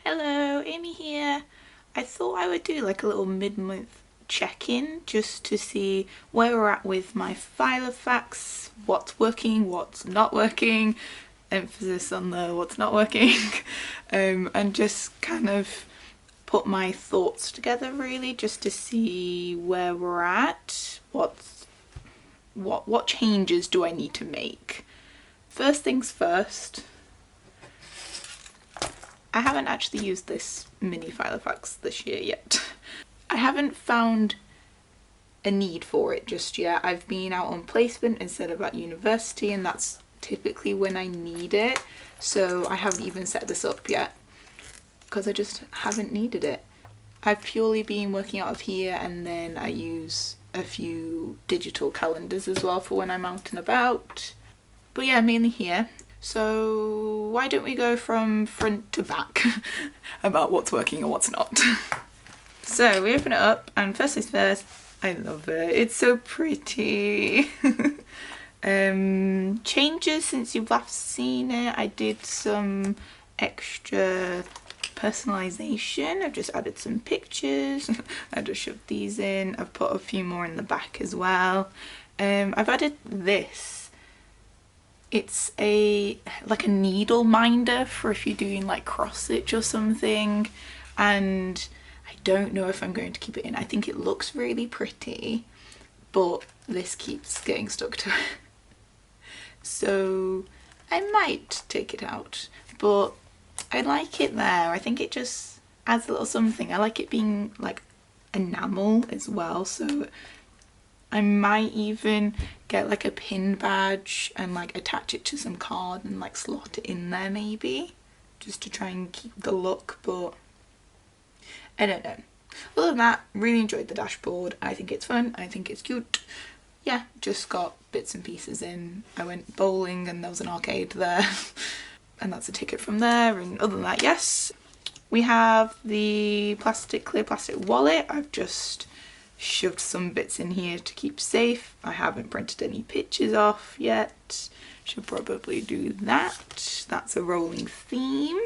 Hello, Amy here. I thought I would do like a little mid-month check-in just to see where we're at with my Filofax, what's working, what's not working, emphasis on the what's not working, and just kind of put my thoughts together really just to see where we're at, what changes do I need to make. First things first, I haven't actually used this mini Filofax this year yet. I haven't found a need for it just yet. I've been out on placement instead of at university, and that's typically when I need it. So I haven't even set this up yet because I just haven't needed it. I've purely been working out of here, and then I use a few digital calendars as well for when I'm out and about. But yeah, mainly here. So why don't we go from front to back about what's working and what's not. So we open it up, and first things first, I love it. It's so pretty. Changes since you've last seen it. I did some extra personalization. I've just added some pictures. I just shoved these in. I've put a few more in the back as well. I've added this. It's like a needle minder for if you're doing like cross stitch or something, and I don't know if I'm going to keep it in. I think it looks really pretty, but this keeps getting stuck to it. So I might take it out, but I like it there. I think it just adds a little something. I like it being like enamel as well, so I might even get like a pin badge and like attach it to some card and like slot it in there maybe, just to try and keep the look, but I don't know. Other than that, really enjoyed the dashboard. I think it's fun, I think it's cute. Yeah, just got bits and pieces in. I went bowling and there was an arcade there and that's a ticket from there, and other than that, yes. We have the clear plastic wallet. I've just shoved some bits in here to keep safe. I haven't printed any pictures off yet. Should probably do that. That's a rolling theme.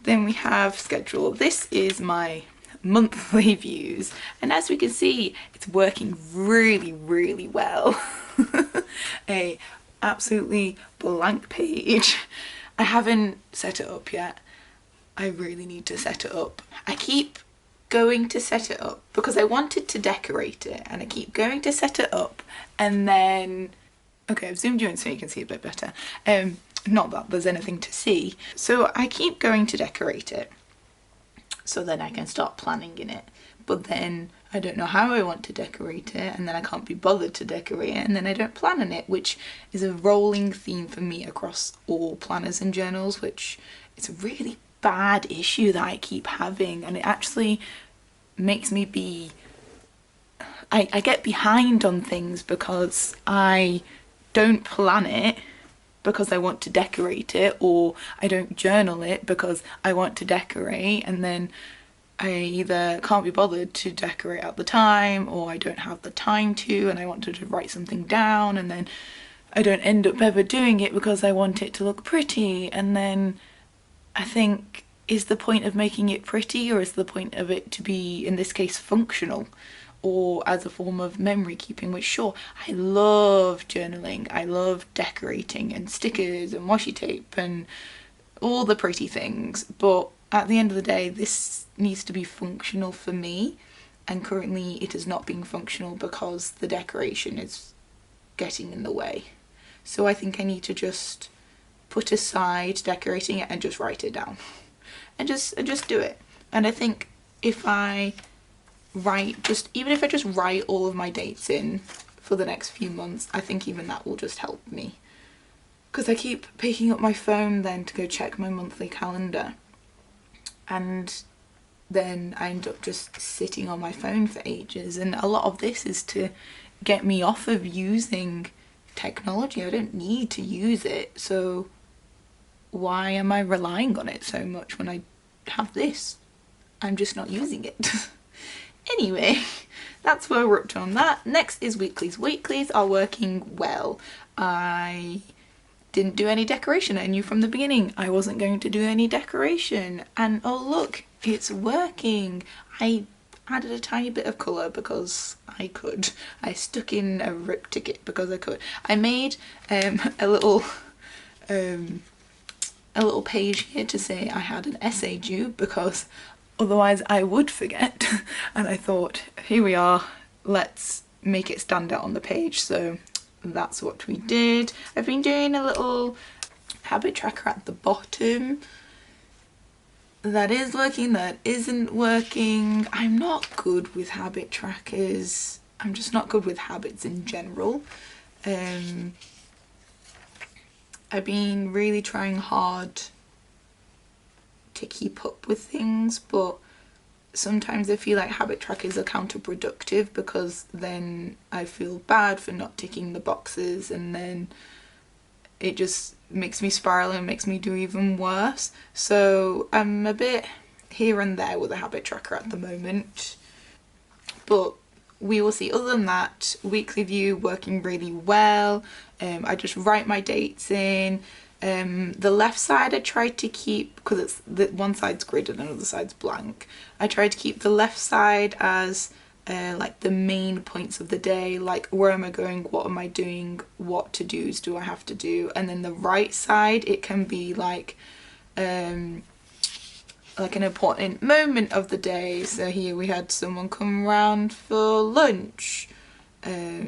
Then we have schedule. This is my monthly views, and as we can see, it's working really, really well. A absolutely blank page. I haven't set it up yet. I really need to set it up. I keep going to set it up because I wanted to decorate it, and I keep going to set it up, and then okay, I've zoomed you in so you can see a bit better. Not that there's anything to see. So I keep going to decorate it so then I can start planning in it, but then I don't know how I want to decorate it, and then I can't be bothered to decorate it, and then I don't plan in it, which is a rolling theme for me across all planners and journals, which is a really bad issue that I keep having, and it actually makes me be I get behind on things because I don't plan it because I want to decorate it, or I don't journal it because I want to decorate, and then I either can't be bothered to decorate at the time, or I don't have the time to, and I want to write something down, and then I don't end up ever doing it because I want it to look pretty. And then I think, is the point of making it pretty, or is the point of it to be, in this case, functional, or as a form of memory keeping? Which, sure, I love journaling, I love decorating and stickers and washi tape and all the pretty things, but at the end of the day, this needs to be functional for me, and currently it is not being functional because the decoration is getting in the way. So I think I need to just put aside decorating it and just write it down and just do it. And I think if I write, even if I just write all of my dates in for the next few months, I think even that will just help me, because I keep picking up my phone then to go check my monthly calendar, and then I end up just sitting on my phone for ages, and a lot of this is to get me off of using technology. I don't need to use it, so why am I relying on it so much when I have this? I'm just not using it. Anyway, that's where we're up to on that. Next is weeklies. Weeklies are working well. I didn't do any decoration. I knew from the beginning I wasn't going to do any decoration, and oh look, it's working. I added a tiny bit of colour because I could. I stuck in a rip ticket because I could. I made a little page here to say I had an essay due because otherwise I would forget. And I thought, here we are, let's make it stand out on the page. So that's what we did. I've been doing a little habit tracker at the bottom. That is working, that isn't working. I'm not good with habit trackers. I'm just not good with habits in general. I've been really trying hard to keep up with things, but sometimes I feel like habit trackers are counterproductive because then I feel bad for not ticking the boxes, and then it just makes me spiral and makes me do even worse. So I'm a bit here and there with a habit tracker at the moment, but we will see. Other than that, weekly view working really well. I just write my dates in. The left side I tried to keep, because it's one side's gridded and another side's blank, I tried to keep the left side as like the main points of the day, like where am I going, what am I doing, what to-dos do I have to do, and then the right side it can be like an important moment of the day. So here we had someone come round for lunch,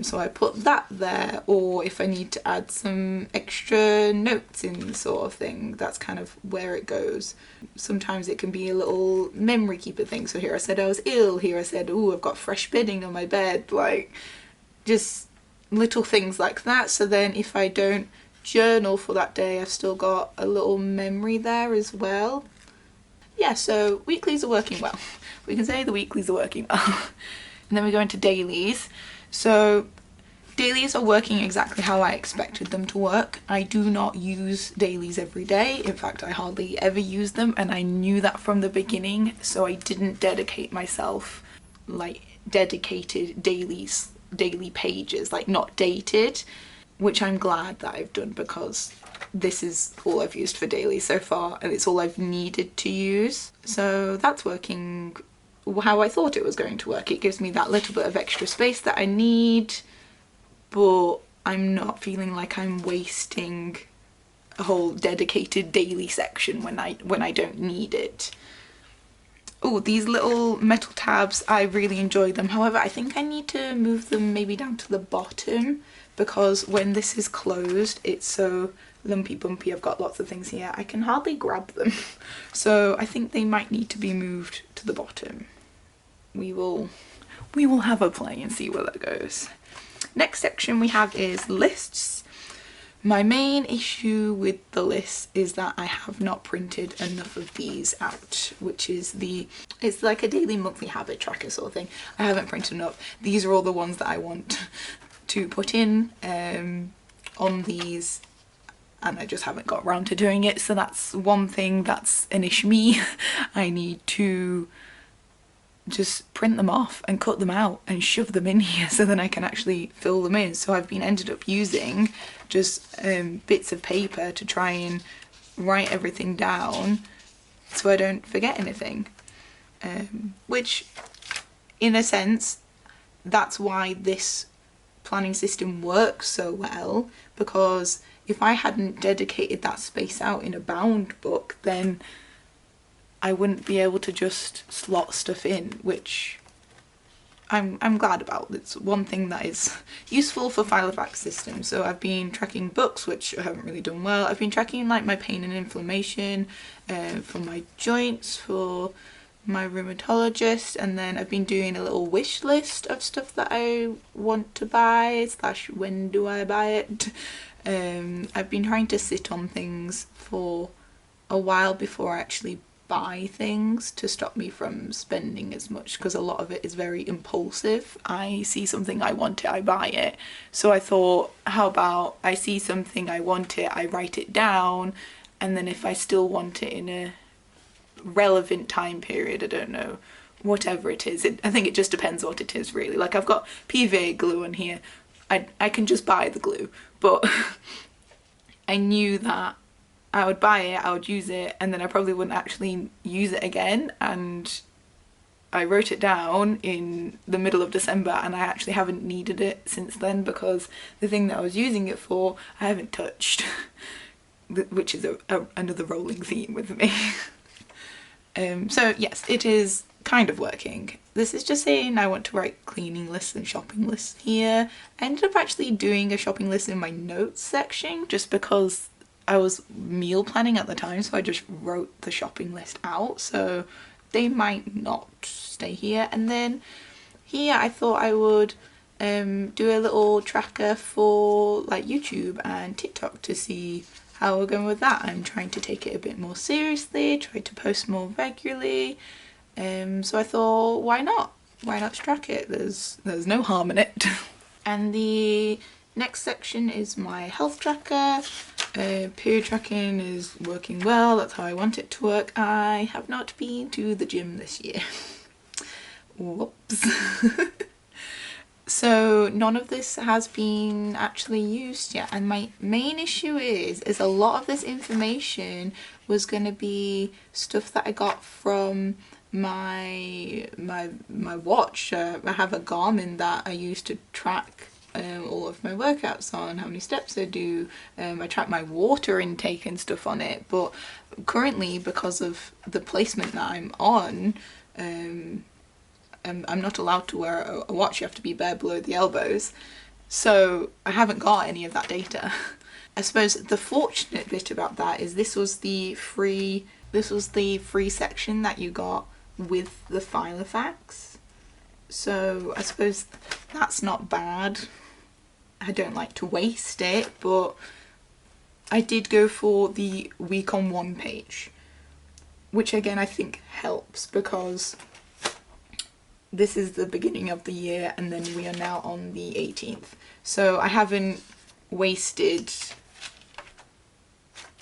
so I put that there, or if I need to add some extra notes in, sort of thing, that's kind of where it goes. Sometimes it can be a little memory keeper thing. So here I said I was ill, here I said, oh, I've got fresh bedding on my bed, like just little things like that. So then if I don't journal for that day, I've still got a little memory there as well. Yeah, so weeklies are working well. We can say the weeklies are working well. And then we go into dailies. So dailies are working exactly how I expected them to work. I do not use dailies every day. In fact, I hardly ever use them, and I knew that from the beginning, so I didn't dedicate myself like dedicated daily pages, like not dated, which I'm glad that I've done, because this is all I've used for dailies so far, and it's all I've needed to use. So that's working how I thought it was going to work. It gives me that little bit of extra space that I need, but I'm not feeling like I'm wasting a whole dedicated daily section when I don't need it. Oh, these little metal tabs, I really enjoy them. However, I think I need to move them maybe down to the bottom, because when this is closed, it's so lumpy bumpy. I've got lots of things here, I can hardly grab them. So I think they might need to be moved to the bottom. We will have a play and see where that goes. Next section we have is lists. My main issue with the lists is that I have not printed enough of these out, which is it's like a daily monthly habit tracker sort of thing. I haven't printed enough. These are all the ones that I want to put in on these, and I just haven't got around to doing it. So that's one thing that's an issue me. I need to just print them off and cut them out and shove them in here so then I can actually fill them in. So I've ended up using just bits of paper to try and write everything down so I don't forget anything, which in a sense that's why this planning system works so well, because if I hadn't dedicated that space out in a bound book, then I wouldn't be able to just slot stuff in, which I'm glad about. It's one thing that is useful for Filofax systems. So I've been tracking books, which I haven't really done well. I've been tracking like my pain and inflammation for my joints, for my rheumatologist, and then I've been doing a little wish list of stuff that I want to buy / when do I buy it. I've been trying to sit on things for a while before I actually buy things, to stop me from spending as much, because a lot of it is very impulsive. I see something, I want it, I buy it. So I thought, how about I see something, I want it, I write it down, and then if I still want it in a relevant time period, I don't know, whatever it is, I think it just depends what it is really. Like I've got PVA glue on here, I can just buy the glue, but I knew that I would buy it, I would use it, and then I probably wouldn't actually use it again. And I wrote it down in the middle of December, and I actually haven't needed it since then, because the thing that I was using it for I haven't touched, which is another rolling theme with me. So yes, it is kind of working. This is just saying I want to write cleaning lists and shopping lists here. I ended up actually doing a shopping list in my notes section just because I was meal planning at the time, so I just wrote the shopping list out, so they might not stay here. And then here I thought I would do a little tracker for like YouTube and TikTok to see how we're going with that. I'm trying to take it a bit more seriously, try to post more regularly. So I thought, why not? Why not track it? There's no harm in it. And the next section is my health tracker. Period tracking is working well, that's how I want it to work. I have not been to the gym this year. Whoops. So none of this has been actually used yet, and my main issue is a lot of this information was going to be stuff that I got from my watch. I have a Garmin that I use to track all of my workouts on, how many steps I do. I track my water intake and stuff on it, but currently, because of the placement that I'm on, I'm not allowed to wear a watch. You have to be bare below the elbows, so I haven't got any of that data. I suppose the fortunate bit about that is this was the free section that you got with the Filofax, so I suppose that's not bad. I don't like to waste it, but I did go for the week on one page, which again I think helps, because this is the beginning of the year and then we are now on the 18th. So I haven't wasted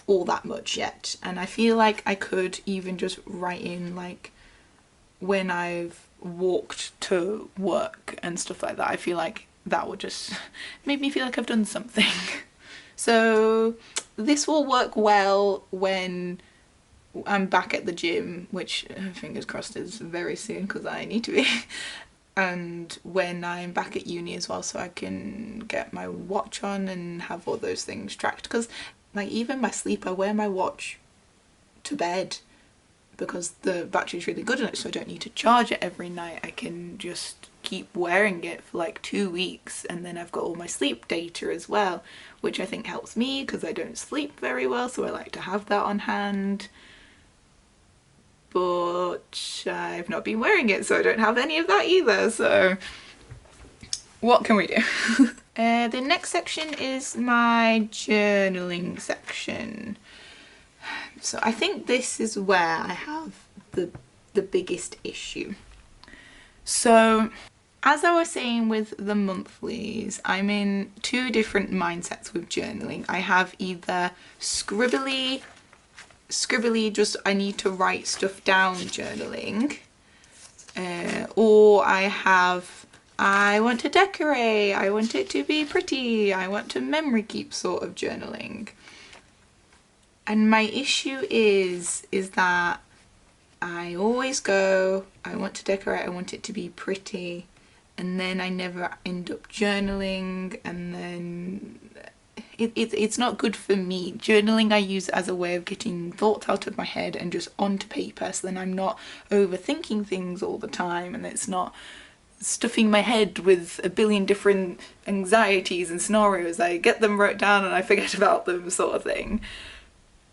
all that much yet. And I feel like I could even just write in like when I've walked to work and stuff like that. I feel like that would just make me feel like I've done something. So this will work well when I'm back at the gym, which fingers crossed is very soon because I need to be, and when I'm back at uni as well, so I can get my watch on and have all those things tracked. Because like even my sleep, I wear my watch to bed because the battery's really good on it, so I don't need to charge it every night. I can just keep wearing it for like 2 weeks, and then I've got all my sleep data as well, which I think helps me because I don't sleep very well, so I like to have that on hand. But I've not been wearing it, so I don't have any of that either, so what can we do? The next section is my journaling section. So I think this is where I have the biggest issue. So as I was saying with the monthlies, I'm in two different mindsets with journaling. I have either scribbly, just I need to write stuff down journaling, or I want to decorate, I want it to be pretty, I want to memory keep sort of journaling. And my issue is that I always go, I want to decorate, I want it to be pretty, and then I never end up journaling, and then it's not good for me. Journaling I use as a way of getting thoughts out of my head and just onto paper, so then I'm not overthinking things all the time, and it's not stuffing my head with a billion different anxieties and scenarios. I get them wrote down and I forget about them sort of thing.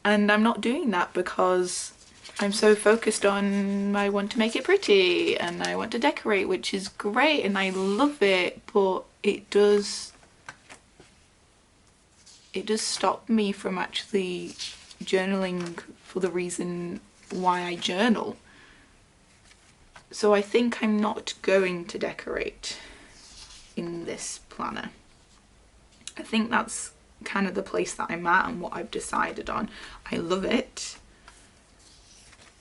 And I'm not doing that because I'm so focused on I want to make it pretty and I want to decorate, which is great and I love it, but it does stop me from actually journaling for the reason why I journal. So I think I'm not going to decorate in this planner. I think that's kind of the place that I'm at and what I've decided on. I love it,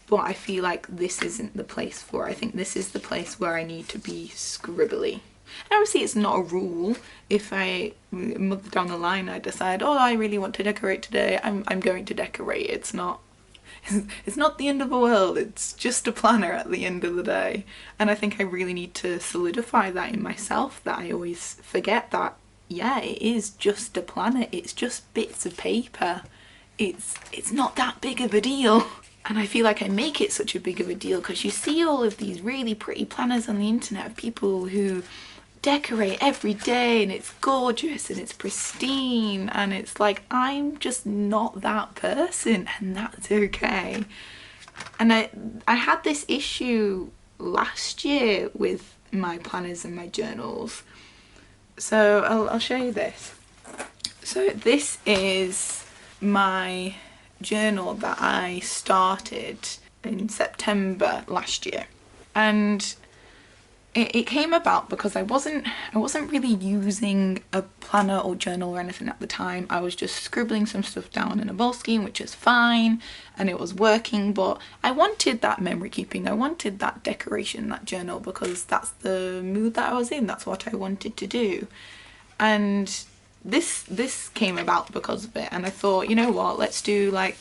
but I feel like this isn't the place for it. I think this is the place where I need to be scribbly. And obviously it's not a rule. If a month down the line I decide, oh, I really want to decorate today, I'm going to decorate. It's not the end of the world. It's just a planner at the end of the day. And I think I really need to solidify that in myself, that I always forget that, yeah, it is just a planner. It's just bits of paper. It's not that big of a deal. And I feel like I make it such a big of a deal because you see all of these really pretty planners on the internet of people who decorate every day and it's gorgeous and it's pristine, and it's like, I'm just not that person, and that's okay. And I had this issue last year with my planners and my journals. So I'll show you this. So this is my journal that I started in September last year, and it came about because I wasn't really using a planner or journal or anything at the time. I was just scribbling some stuff down in a Moleskine, which is fine, and it was working, but I wanted that memory keeping, I wanted that decoration, that journal, because that's the mood that I was in, that's what I wanted to do. And this came about because of it, and I thought, you know what, let's do like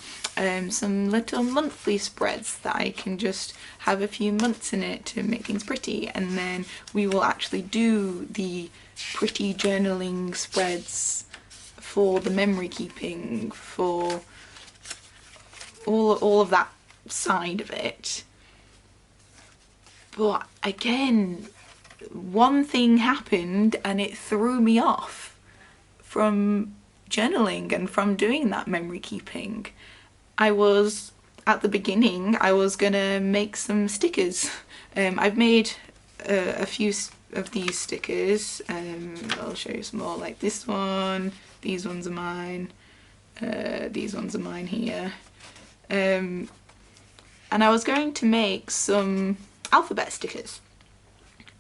some little monthly spreads that I can just have a few months in it to make things pretty, and then we will actually do the pretty journaling spreads for the memory keeping, for all of that side of it. But again, one thing happened and it threw me off from journaling and from doing that memory keeping. At the beginning, I was gonna make some stickers. I've made a few of these stickers. I'll show you some more, like this one, these ones are mine, these ones are mine here. And I was going to make some alphabet stickers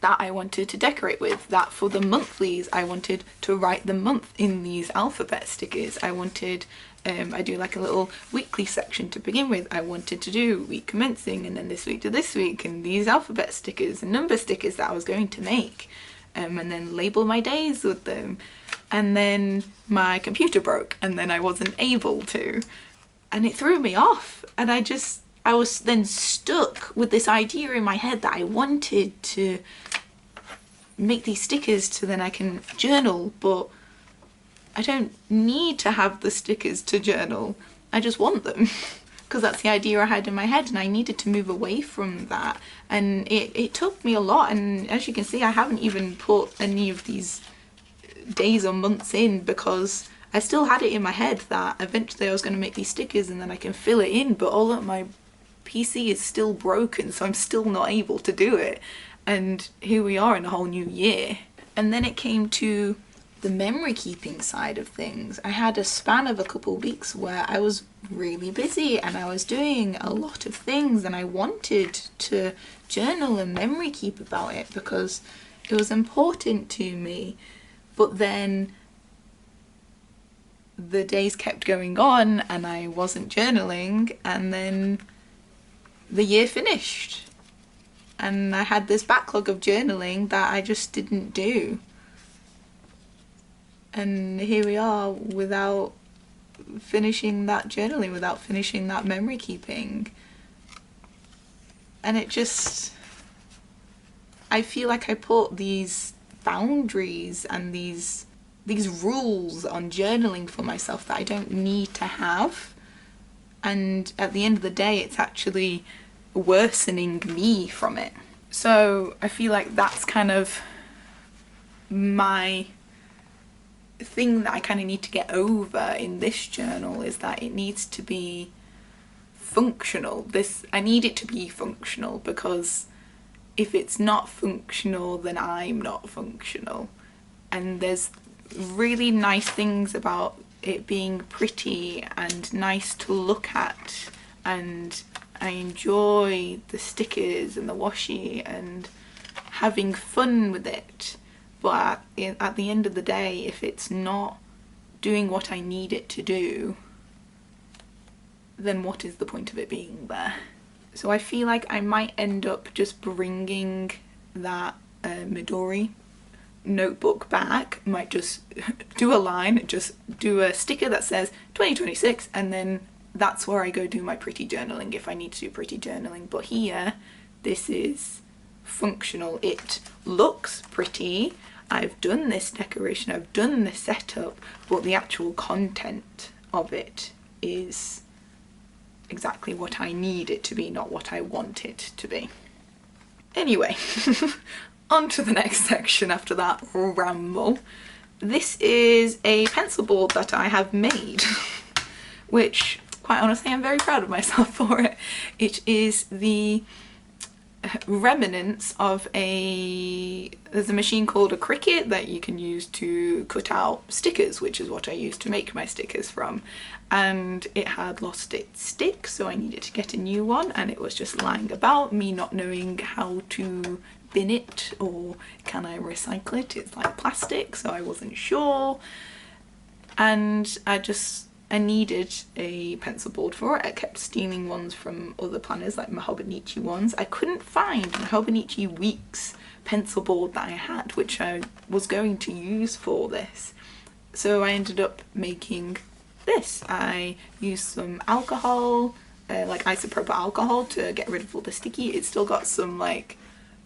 that I wanted to decorate with, that for the monthlies I wanted to write the month in these alphabet stickers. I wanted, I do like a little weekly section to begin with. I wanted to do week commencing, and then this week to this week, and these alphabet stickers and number stickers that I was going to make, and then label my days with them. And then my computer broke and then I wasn't able to, and it threw me off, and I was then stuck with this idea in my head that I wanted to make these stickers so then I can journal, but I don't need to have the stickers to journal. I just want them because that's the idea I had in my head, and I needed to move away from that. And it took me a lot, and as you can see, I haven't even put any of these days or months in because I still had it in my head that eventually I was going to make these stickers and then I can fill it in, but all of my PC is still broken, so I'm still not able to do it. And here we are in a whole new year. And then it came to the memory keeping side of things. I had a span of a couple of weeks where I was really busy and I was doing a lot of things, and I wanted to journal and memory keep about it because it was important to me. But then the days kept going on and I wasn't journaling, and then the year finished and I had this backlog of journaling that I just didn't do. And here we are without finishing that journaling, without finishing that memory keeping. And it just, I feel like I put these boundaries and these rules on journaling for myself that I don't need to have. And at the end of the day, it's actually worsening me from it. So I feel like that's kind of my thing that I kind of need to get over in this journal, is that it needs to be functional. I need it to be functional, because if it's not functional, then I'm not functional. And there's really nice things about it being pretty and nice to look at, and I enjoy the stickers and the washi and having fun with it. But at the end of the day, if it's not doing what I need it to do, then what is the point of it being there? So I feel like I might end up just bringing that Midori notebook back might just do a line, just do a sticker that says 2026, and then that's where I go do my pretty journaling if I need to do pretty journaling. But here, this is functional. It looks pretty. I've done this decoration, I've done this setup, but the actual content of it is exactly what I need it to be, not what I want it to be. Anyway, on to the next section after that ramble. This is a pencil board that I have made, which quite honestly I'm very proud of myself for it. It is the remnants of there's a machine called a Cricut that you can use to cut out stickers, which is what I used to make my stickers from, and it had lost its stick, so I needed to get a new one, and it was just lying about, me not knowing how to bin it or can I recycle it. It's like plastic, so I wasn't sure, and I needed a pencil board for it. I kept stealing ones from other planners, like Mahobonichi ones. I couldn't find Mahobonichi Week's pencil board that I had, which I was going to use for this. So I ended up making this. I used some alcohol, like isopropyl alcohol, to get rid of all the sticky. It's still got some like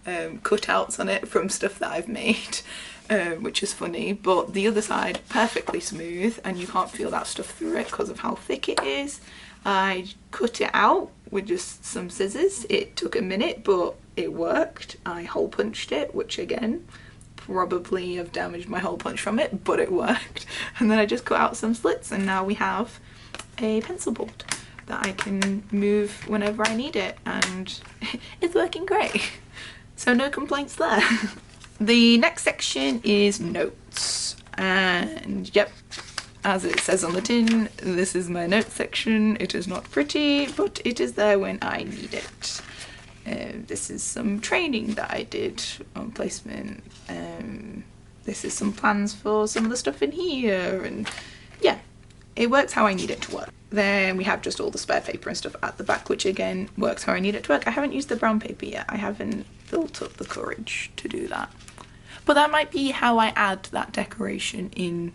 cutouts on it from stuff that I've made. Which is funny, but the other side perfectly smooth and you can't feel that stuff through it because of how thick it is. I cut it out with just some scissors. It took a minute, but it worked. I hole punched it, which again, probably have damaged my hole punch from it, but it worked. And then I just cut out some slits, and now we have a pencil board that I can move whenever I need it, and it's working great. So no complaints there. The next section is notes, and yep, as it says on the tin, this is my notes section. It is not pretty, but it is there when I need it. This is some training that I did on placement. This is some plans for some of the stuff in here, and yeah, it works how I need it to work. Then we have just all the spare paper and stuff at the back, which again works how I need it to work. I haven't used the brown paper yet. I haven't built up the courage to do that. But that might be how I add that decoration in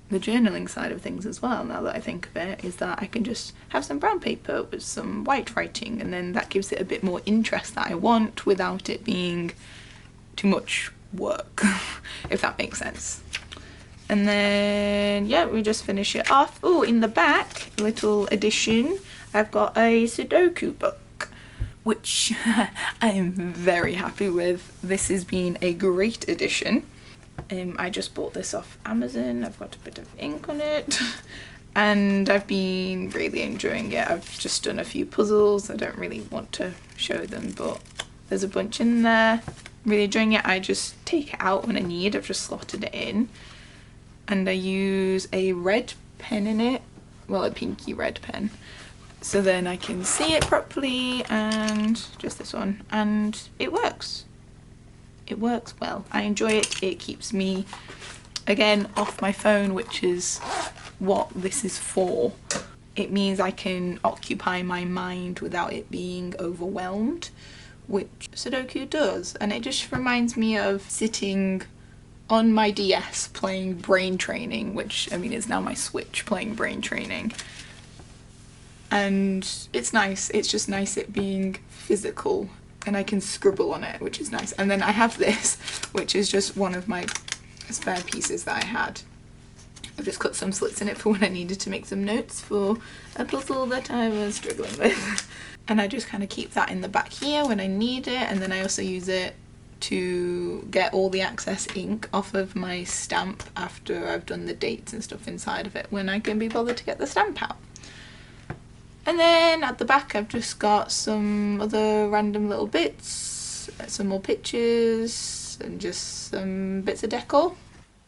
the journaling side of things as well, now that I think of it, is that I can just have some brown paper with some white writing, and then that gives it a bit more interest that I want without it being too much work, if that makes sense. And then, yeah, we just finish it off. Oh, in the back, little addition, I've got a Sudoku book, which I am very happy with. This has been a great addition. I just bought this off Amazon. I've got a bit of ink on it and I've been really enjoying it. I've just done a few puzzles. I don't really want to show them, but there's a bunch in there. Really enjoying it. I just take it out when I need. I've just slotted it in, and I use a red pen in it, well, a pinky red pen, so then I can see it properly, and just this one, and it works. It works well. I enjoy it. It keeps me, again, off my phone, which is what this is for. It means I can occupy my mind without it being overwhelmed, which Sudoku does, and it just reminds me of sitting on my DS playing brain training, which I mean is now my Switch, playing brain training. And it's nice. It's just nice it being physical, and I can scribble on it, which is nice. And then I have this, which is just one of my spare pieces that I had. I've just cut some slits in it for when I needed to make some notes for a puzzle that I was struggling with. And I just kind of keep that in the back here when I need it, and then I also use it to get all the excess ink off of my stamp after I've done the dates and stuff inside of it, when I can be bothered to get the stamp out. And then at the back I've just got some other random little bits, some more pictures and just some bits of decor.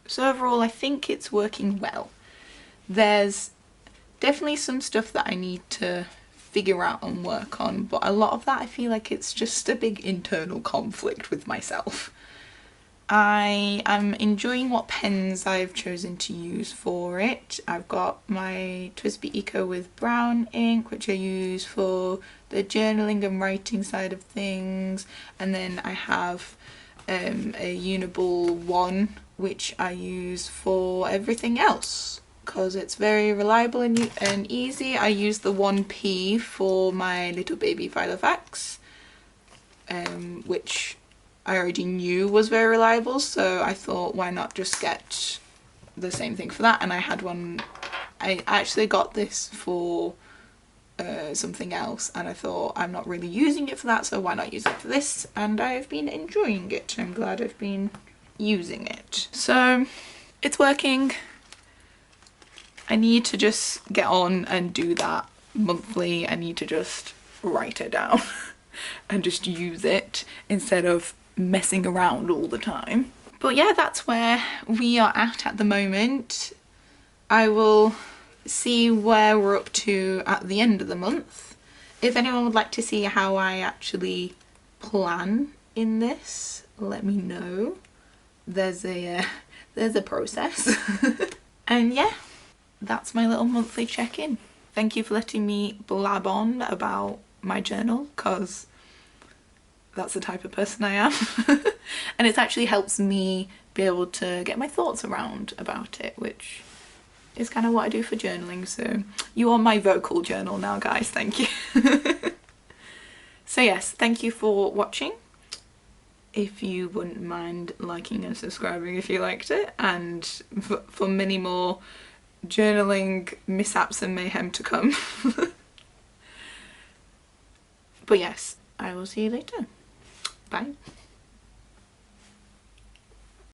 So overall I think it's working well. There's definitely some stuff that I need to figure out and work on, but a lot of that I feel like it's just a big internal conflict with myself. I am enjoying what pens I've chosen to use for it. I've got my TWSBI Eco with brown ink, which I use for the journaling and writing side of things, and then I have a Uniball one, which I use for everything else because it's very reliable and easy. I use the 1p for my little baby Filofax, which I already knew was very reliable, so I thought why not just get the same thing for that. And I had one, I actually got this for something else, and I thought I'm not really using it for that, so why not use it for this? And I've been enjoying it. I'm glad I've been using it. So it's working. I need to just get on and do that monthly. I need to just write it down and just use it instead of messing around all the time. But yeah, that's where we are at the moment. I will see where we're up to at the end of the month. If anyone would like to see how I actually plan in this, let me know. There's a process. And yeah, that's my little monthly check-in. Thank you for letting me blab on about my journal, because that's the type of person I am. And it actually helps me be able to get my thoughts around about it, which is kind of what I do for journaling. So you are my vocal journal now, guys. Thank you. So yes, thank you for watching. If you wouldn't mind liking and subscribing if you liked it, and for many more journaling mishaps and mayhem to come. But yes, I will see you later. Bye.